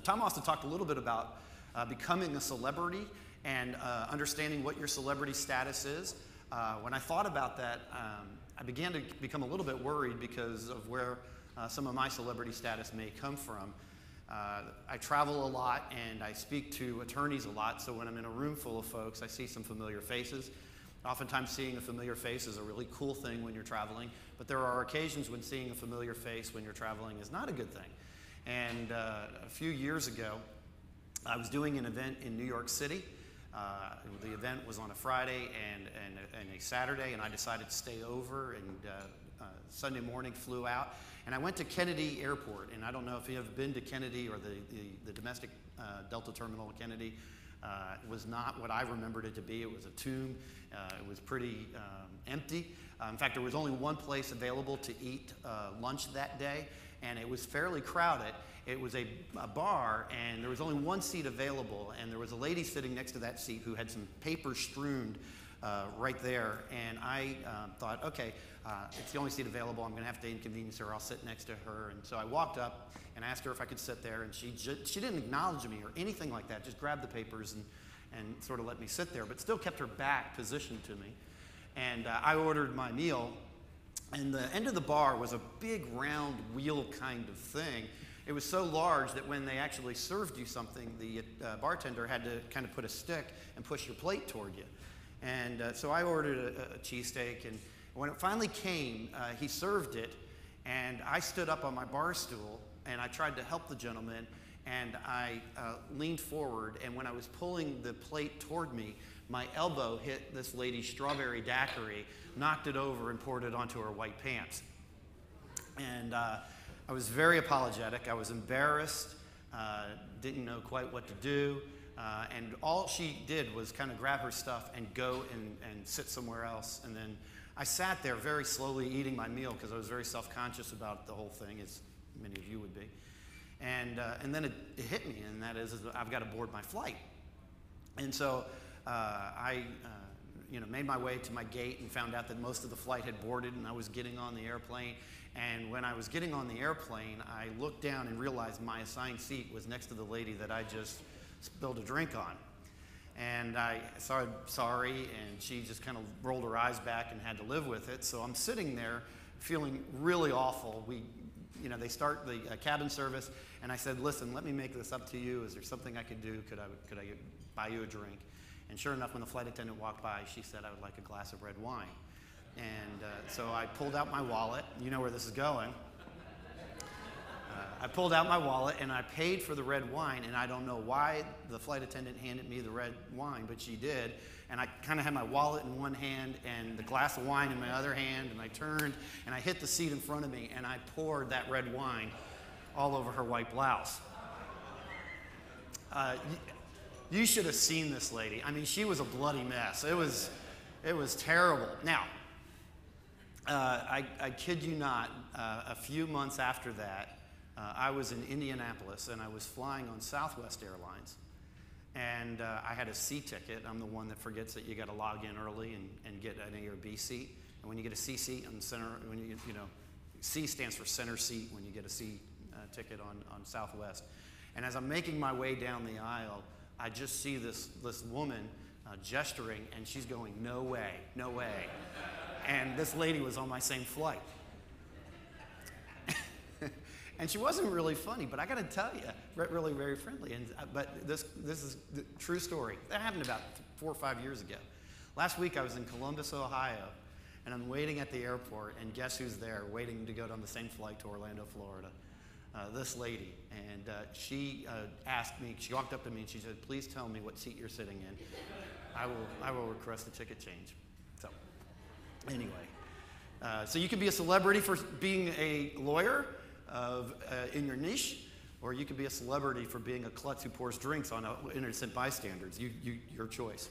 Tom also talked a little bit about becoming a celebrity and understanding what your celebrity status is. When I thought about that, I began to become a little bit worried because of where some of my celebrity status may come from. I travel a lot and I speak to attorneys a lot, so when I'm in a room full of folks, I see some familiar faces. Oftentimes seeing a familiar face is a really cool thing when you're traveling, but there are occasions when seeing a familiar face when you're traveling is not a good thing. And a few years ago, I was doing an event in New York City. The event was on a Friday and a Saturday, and I decided to stay over, and Sunday morning flew out. And I went to Kennedy Airport, and I don't know if you have been to Kennedy or the domestic Delta terminal at Kennedy. It was not what I remembered it to be. It was a tomb. It was pretty empty. In fact, there was only one place available to eat lunch that day, and it was fairly crowded. It was a bar, and there was only one seat available, and there was a lady sitting next to that seat who had some paper strewn right there, and I thought, okay, it's the only seat available. I'm going to have to inconvenience her. I'll sit next to her. And so I walked up and asked her if I could sit there, and she didn't acknowledge me or anything like that, just grabbed the papers and sort of let me sit there, but still kept her back positioned to me. And I ordered my meal, and the end of the bar was a big round wheel kind of thing. It was so large that when they actually served you something, the bartender had to kind of put a stick and push your plate toward you. And so I ordered a cheesesteak, and when it finally came, he served it, and I stood up on my bar stool, and I tried to help the gentleman, and I leaned forward, and when I was pulling the plate toward me, my elbow hit this lady's strawberry daiquiri, knocked it over, and poured it onto her white pants. And I was very apologetic. I was embarrassed, didn't know quite what to do, and all she did was kind of grab her stuff and go and sit somewhere else. And then I sat there very slowly eating my meal because I was very self-conscious about the whole thing, as many of you would be. And then it hit me, and that is I've got to board my flight. And so I made my way to my gate and found out that most of the flight had boarded, and I was getting on the airplane. And when I was getting on the airplane, I looked down and realized my assigned seat was next to the lady that I just spilled a drink on. And I said sorry, and she just kind of rolled her eyes back and had to live with it. So I'm sitting there feeling really awful. They start the cabin service, and I said, listen, let me make this up to you. Is there something I could do? Could I buy you a drink? And sure enough, when the flight attendant walked by, she said I would like a glass of red wine. And so I pulled out my wallet. You know where this is going. I pulled out my wallet, and I paid for the red wine, and I don't know why the flight attendant handed me the red wine, but she did. And I kind of had my wallet in one hand and the glass of wine in my other hand, and I turned, and I hit the seat in front of me, and I poured that red wine all over her white blouse. You should have seen this lady. I mean, she was a bloody mess. It was terrible. Now, I kid you not, a few months after that, I was in Indianapolis, and I was flying on Southwest Airlines, and I had a C ticket. I'm the one that forgets that you got to log in early and get an A or B seat. And when you get a C seat on the center, C stands for center seat when you get a C ticket on Southwest. And as I'm making my way down the aisle, I just see this woman gesturing, and she's going, no way, no way. And this lady was on my same flight. And she wasn't really funny, but I got to tell you, really very friendly. But this is the true story. That happened about 4 or 5 years ago. Last week I was in Columbus, Ohio, and I'm waiting at the airport, and guess who's there, waiting to go on the same flight to Orlando, Florida? This lady. And she asked me, she walked up to me and she said, please tell me what seat you're sitting in. I will request a ticket change. So anyway, so you can be a celebrity for being a lawyer in your niche, or you could be a celebrity for being a klutz who pours drinks on innocent bystanders. Your choice.